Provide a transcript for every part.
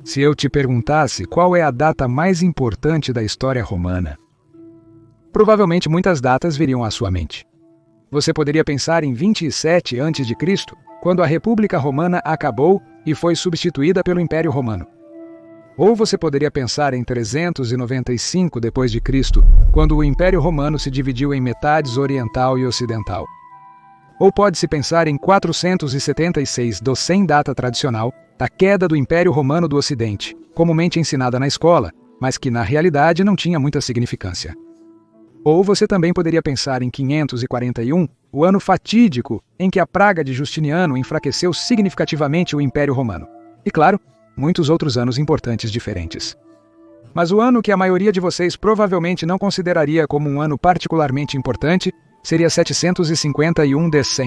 Se eu te perguntasse qual é a data mais importante da história romana, provavelmente muitas datas viriam à sua mente. Você poderia pensar em 27 a.C., quando a República Romana acabou e foi substituída pelo Império Romano. Ou você poderia pensar em 395 d.C., quando o Império Romano se dividiu em metades oriental e ocidental. Ou pode-se pensar em 476 d.C., data tradicional, da queda do Império Romano do Ocidente, comumente ensinada na escola, mas que na realidade não tinha muita significância. Ou você também poderia pensar em 541, o ano fatídico em que a praga de Justiniano enfraqueceu significativamente o Império Romano. E claro, muitos outros anos importantes diferentes. Mas o ano que a maioria de vocês provavelmente não consideraria como um ano particularmente importante seria 751 d.C.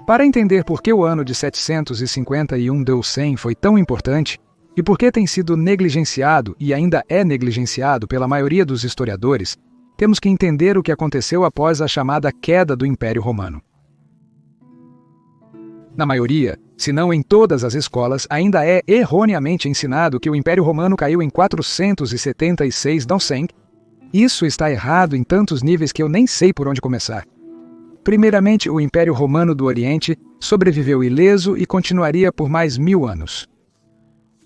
Para entender por que o ano de 751 d.C. foi tão importante e por que tem sido negligenciado e ainda é negligenciado pela maioria dos historiadores, temos que entender o que aconteceu após a chamada queda do Império Romano. Na maioria, se não em todas as escolas, ainda é erroneamente ensinado que o Império Romano caiu em 476 d.C. Isso está errado em tantos níveis que eu nem sei por onde começar. Primeiramente, o Império Romano do Oriente sobreviveu ileso e continuaria por mais 1000 anos.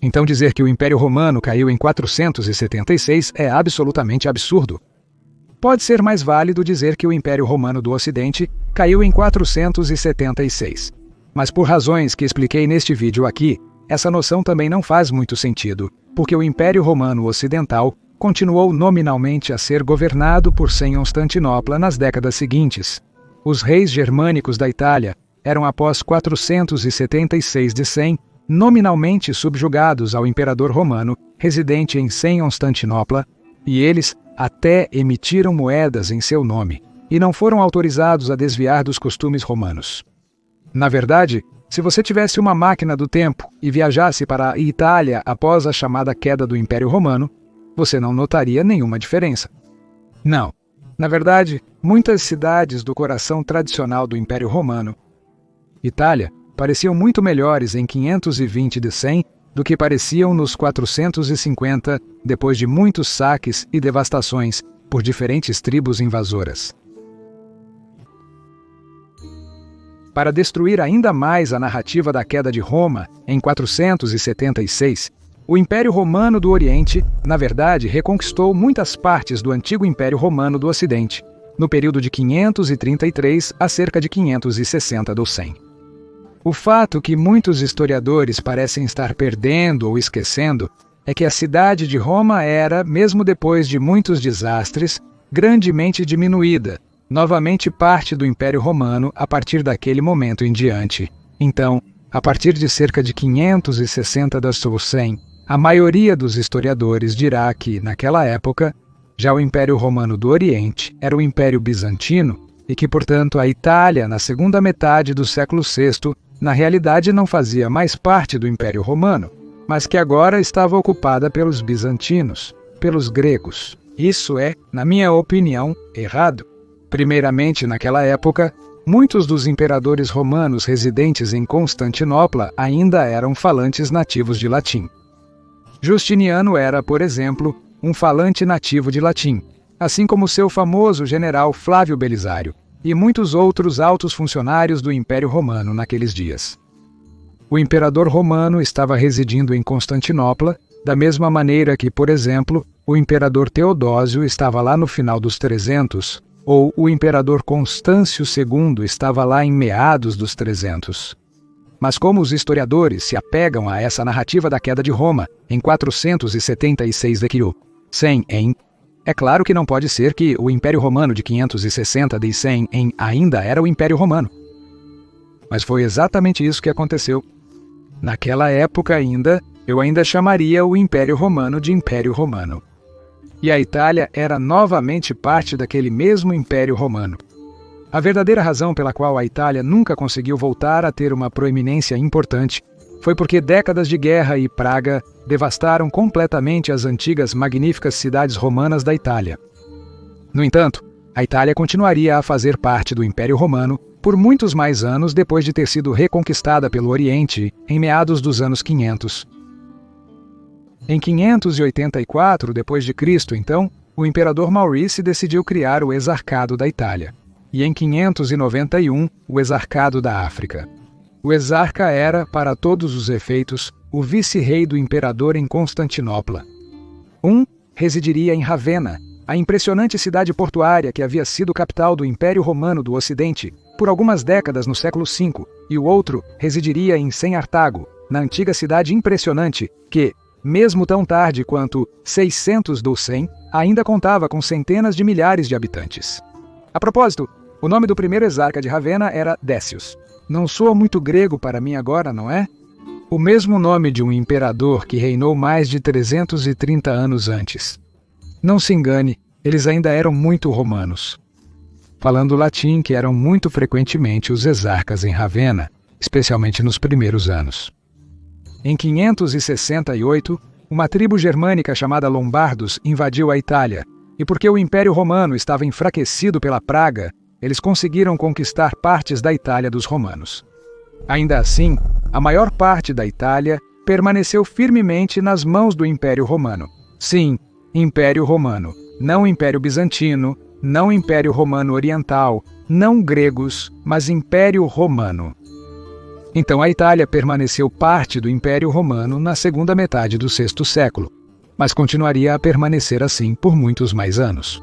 Então dizer que o Império Romano caiu em 476 é absolutamente absurdo. Pode ser mais válido dizer que o Império Romano do Ocidente caiu em 476. Mas por razões que expliquei neste vídeo aqui, essa noção também não faz muito sentido, porque o Império Romano Ocidental continuou nominalmente a ser governado por Constantinopla nas décadas seguintes. Os reis germânicos da Itália eram após 476 d.C., nominalmente subjugados ao imperador romano, residente em Constantinopla, e eles até emitiram moedas em seu nome, e não foram autorizados a desviar dos costumes romanos. Na verdade, se você tivesse uma máquina do tempo e viajasse para a Itália após a chamada queda do Império Romano, você não notaria nenhuma diferença. Não. Na verdade, muitas cidades do coração tradicional do Império Romano, Itália, pareciam muito melhores em 520 d.C. do que pareciam nos 450, depois de muitos saques e devastações por diferentes tribos invasoras. Para destruir ainda mais a narrativa da queda de Roma, em 476, o Império Romano do Oriente, na verdade, reconquistou muitas partes do antigo Império Romano do Ocidente, no período de 533 a cerca de 560 d.C. O fato que muitos historiadores parecem estar perdendo ou esquecendo é que a cidade de Roma era, mesmo depois de muitos desastres, grandemente diminuída, novamente parte do Império Romano a partir daquele momento em diante. Então, a partir de cerca de 560 d.C., a maioria dos historiadores dirá que, naquela época, já o Império Romano do Oriente era o Império Bizantino e que, portanto, a Itália, na segunda metade do século VI, na realidade não fazia mais parte do Império Romano, mas que agora estava ocupada pelos bizantinos, pelos gregos. Isso é, na minha opinião, errado. Primeiramente, naquela época, muitos dos imperadores romanos residentes em Constantinopla ainda eram falantes nativos de latim. Justiniano era, por exemplo, um falante nativo de latim, assim como seu famoso general Flávio Belisário e muitos outros altos funcionários do Império Romano naqueles dias. O imperador romano estava residindo em Constantinopla, da mesma maneira que, por exemplo, o imperador Teodósio estava lá no final dos 300, ou o imperador Constâncio II estava lá em meados dos 300. Mas como os historiadores se apegam a essa narrativa da queda de Roma em 476 d.C., é claro que não pode ser que o Império Romano de 560 d.C. ainda era o Império Romano. Mas foi exatamente isso que aconteceu. Naquela época eu ainda chamaria o Império Romano de Império Romano. E a Itália era novamente parte daquele mesmo Império Romano. A verdadeira razão pela qual a Itália nunca conseguiu voltar a ter uma proeminência importante foi porque décadas de guerra e praga devastaram completamente as antigas magníficas cidades romanas da Itália. No entanto, a Itália continuaria a fazer parte do Império Romano por muitos mais anos depois de ter sido reconquistada pelo Oriente em meados dos anos 500. Em 584 d.C., então, o imperador Maurice decidiu criar o Exarcado da Itália, e em 591, o Exarcado da África. O exarca era, para todos os efeitos, o vice-rei do imperador em Constantinopla. Residiria em Ravenna, a impressionante cidade portuária que havia sido capital do Império Romano do Ocidente por algumas décadas no século V, e o outro residiria em Senartago, na antiga cidade impressionante que, mesmo tão tarde quanto 600 do 100, ainda contava com centenas de milhares de habitantes. A propósito, o nome do primeiro exarca de Ravenna era Décius. Não soa muito grego para mim agora, não é? O mesmo nome de um imperador que reinou mais de 330 anos antes. Não se engane, eles ainda eram muito romanos. Falando latim, que eram muito frequentemente os exarcas em Ravenna, especialmente nos primeiros anos. Em 568, uma tribo germânica chamada Lombardos invadiu a Itália, e porque o Império Romano estava enfraquecido pela praga, eles conseguiram conquistar partes da Itália dos romanos. Ainda assim, a maior parte da Itália permaneceu firmemente nas mãos do Império Romano. Sim, Império Romano, não Império Bizantino, não Império Romano Oriental, não gregos, mas Império Romano. Então a Itália permaneceu parte do Império Romano na segunda metade do VI século, mas continuaria a permanecer assim por muitos mais anos.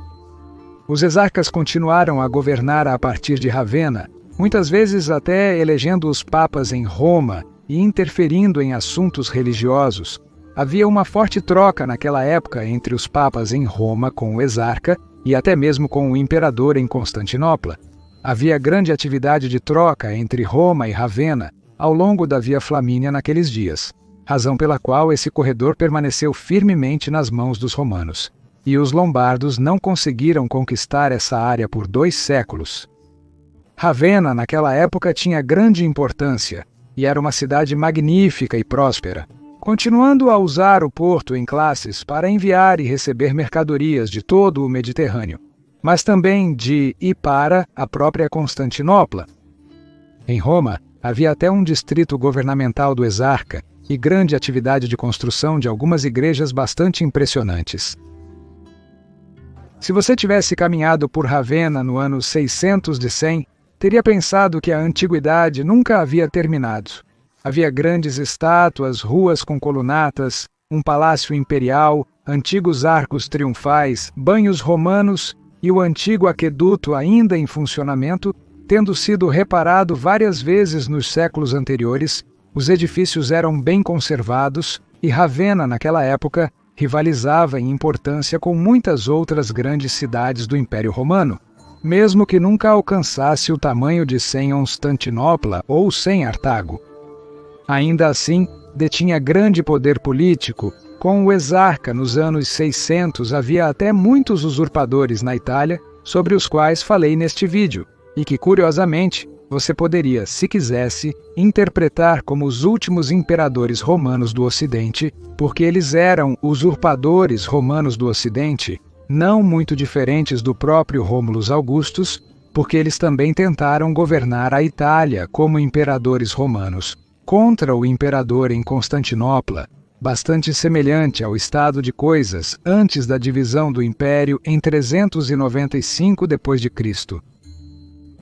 Os exarcas continuaram a governar a partir de Ravenna, muitas vezes até elegendo os papas em Roma e interferindo em assuntos religiosos. Havia uma forte troca naquela época entre os papas em Roma com o exarca e até mesmo com o imperador em Constantinopla. Havia grande atividade de troca entre Roma e Ravenna ao longo da Via Flamínia naqueles dias, razão pela qual esse corredor permaneceu firmemente nas mãos dos romanos. E os lombardos não conseguiram conquistar essa área por 2 séculos. Ravenna, naquela época, tinha grande importância e era uma cidade magnífica e próspera, continuando a usar o porto em classes para enviar e receber mercadorias de todo o Mediterrâneo, mas também de e para a própria Constantinopla. Em Roma, havia até um distrito governamental do exarca e grande atividade de construção de algumas igrejas bastante impressionantes. Se você tivesse caminhado por Ravenna no ano 600 de 100, teria pensado que a antiguidade nunca havia terminado. Havia grandes estátuas, ruas com colunatas, um palácio imperial, antigos arcos triunfais, banhos romanos e o antigo aqueduto ainda em funcionamento, tendo sido reparado várias vezes nos séculos anteriores. Os edifícios eram bem conservados e Ravenna, naquela época, rivalizava em importância com muitas outras grandes cidades do Império Romano, mesmo que nunca alcançasse o tamanho de Constantinopla ou Senartago. Ainda assim, detinha grande poder político. Com o exarca nos anos 600 havia até muitos usurpadores na Itália, sobre os quais falei neste vídeo, e que, curiosamente, você poderia, se quisesse, interpretar como os últimos imperadores romanos do Ocidente, porque eles eram usurpadores romanos do Ocidente, não muito diferentes do próprio Rômulus Augustus, porque eles também tentaram governar a Itália como imperadores romanos, contra o imperador em Constantinopla, bastante semelhante ao estado de coisas antes da divisão do Império em 395 d.C.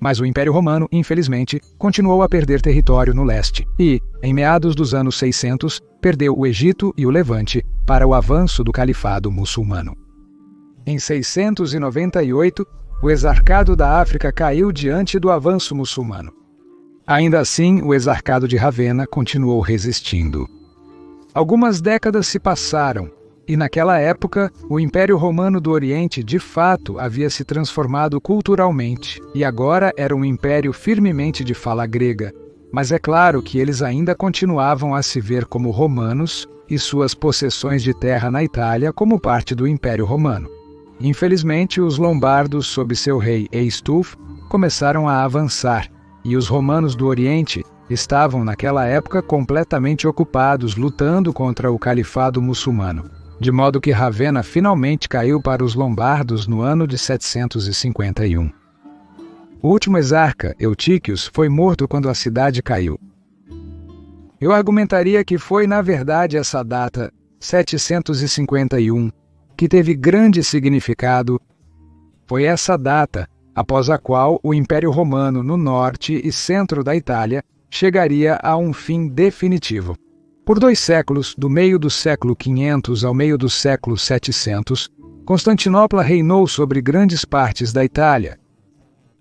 Mas o Império Romano, infelizmente, continuou a perder território no leste e, em meados dos anos 600, perdeu o Egito e o Levante para o avanço do califado muçulmano. Em 698, o exarcado da África caiu diante do avanço muçulmano. Ainda assim, o exarcado de Ravenna continuou resistindo. Algumas décadas se passaram, e naquela época, o Império Romano do Oriente de fato havia se transformado culturalmente, e agora era um império firmemente de fala grega. Mas é claro que eles ainda continuavam a se ver como romanos e suas possessões de terra na Itália como parte do Império Romano. Infelizmente, os lombardos, sob seu rei Eistulfo, começaram a avançar, e os romanos do Oriente estavam naquela época completamente ocupados lutando contra o califado muçulmano, de modo que Ravenna finalmente caiu para os lombardos no ano de 751. O último exarca, Eutíquios, foi morto quando a cidade caiu. Eu argumentaria que foi, na verdade, essa data 751, que teve grande significado. Foi essa data após a qual o Império Romano no norte e centro da Itália chegaria a um fim definitivo. Por 2 séculos, do meio do século 500 ao meio do século 700, Constantinopla reinou sobre grandes partes da Itália.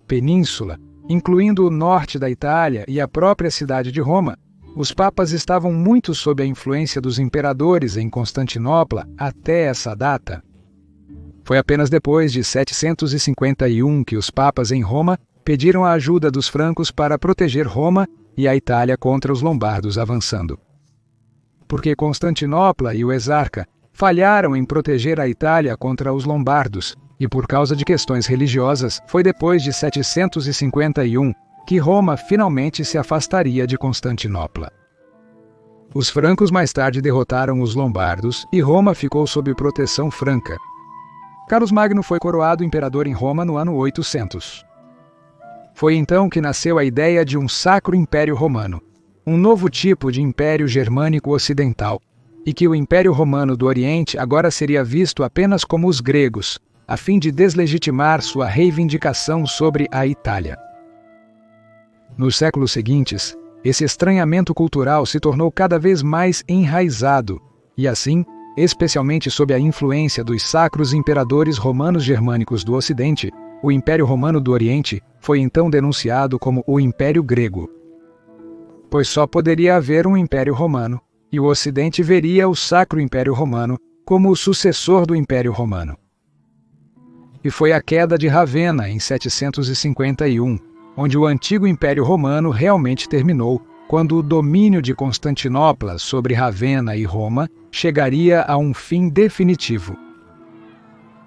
Península, incluindo o norte da Itália e a própria cidade de Roma, os papas estavam muito sob a influência dos imperadores em Constantinopla até essa data. Foi apenas depois de 751 que os papas em Roma pediram a ajuda dos francos para proteger Roma e a Itália contra os lombardos avançando. Porque Constantinopla e o exarca falharam em proteger a Itália contra os lombardos, e por causa de questões religiosas, foi depois de 751 que Roma finalmente se afastaria de Constantinopla. Os francos mais tarde derrotaram os lombardos e Roma ficou sob proteção franca. Carlos Magno foi coroado imperador em Roma no ano 800. Foi então que nasceu a ideia de um Sacro Império Romano, um novo tipo de Império Germânico Ocidental, e que o Império Romano do Oriente agora seria visto apenas como os gregos, a fim de deslegitimar sua reivindicação sobre a Itália. Nos séculos seguintes, esse estranhamento cultural se tornou cada vez mais enraizado, e assim, especialmente sob a influência dos sacros imperadores romanos germânicos do Ocidente, o Império Romano do Oriente foi então denunciado como o Império Grego. Pois só poderia haver um Império Romano, e o Ocidente veria o Sacro Império Romano como o sucessor do Império Romano. E foi a queda de Ravenna em 751, onde o antigo Império Romano realmente terminou, quando o domínio de Constantinopla sobre Ravenna e Roma chegaria a um fim definitivo.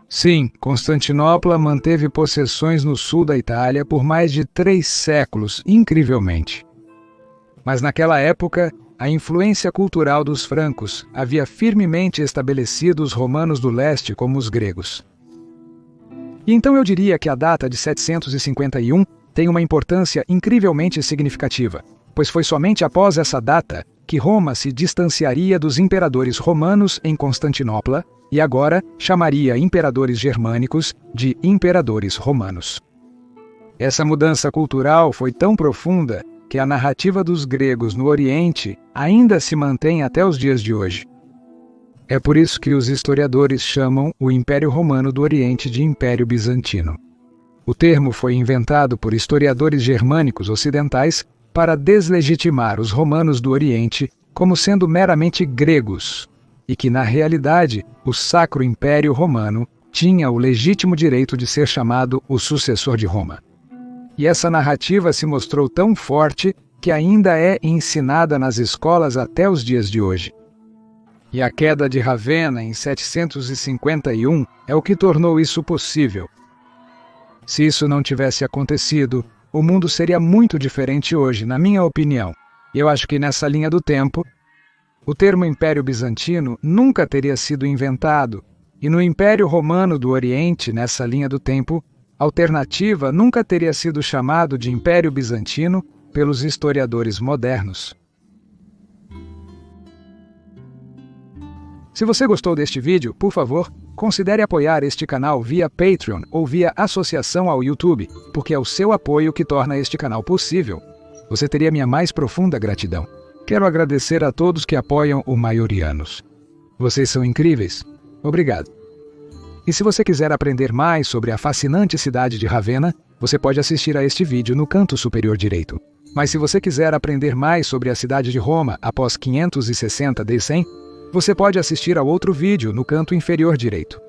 Sim, Constantinopla manteve possessões no sul da Itália por mais de 3 séculos, incrivelmente. Mas naquela época, a influência cultural dos francos havia firmemente estabelecido os romanos do leste como os gregos. E então eu diria que a data de 751 tem uma importância incrivelmente significativa, pois foi somente após essa data que Roma se distanciaria dos imperadores romanos em Constantinopla e agora chamaria imperadores germânicos de imperadores romanos. Essa mudança cultural foi tão profunda que a narrativa dos gregos no Oriente ainda se mantém até os dias de hoje. É por isso que os historiadores chamam o Império Romano do Oriente de Império Bizantino. O termo foi inventado por historiadores germânicos ocidentais para deslegitimar os romanos do Oriente como sendo meramente gregos, e que, na realidade, o Sacro Império Romano tinha o legítimo direito de ser chamado o sucessor de Roma. E essa narrativa se mostrou tão forte que ainda é ensinada nas escolas até os dias de hoje. E a queda de Ravenna em 751 é o que tornou isso possível. Se isso não tivesse acontecido, o mundo seria muito diferente hoje, na minha opinião. E eu acho que nessa linha do tempo, o termo Império Bizantino nunca teria sido inventado, e no Império Romano do Oriente, nessa linha do tempo, a alternativa nunca teria sido chamado de Império Bizantino pelos historiadores modernos. Se você gostou deste vídeo, por favor, considere apoiar este canal via Patreon ou via associação ao YouTube, porque é o seu apoio que torna este canal possível. Você teria minha mais profunda gratidão. Quero agradecer a todos que apoiam o Maiorianos. Vocês são incríveis. Obrigado. E se você quiser aprender mais sobre a fascinante cidade de Ravenna, você pode assistir a este vídeo no canto superior direito. Mas se você quiser aprender mais sobre a cidade de Roma após 560 d.C., você pode assistir ao outro vídeo no canto inferior direito.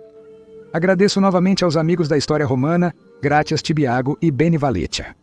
Agradeço novamente aos amigos da História Romana, Gratias Tibiago e Beni Valetia.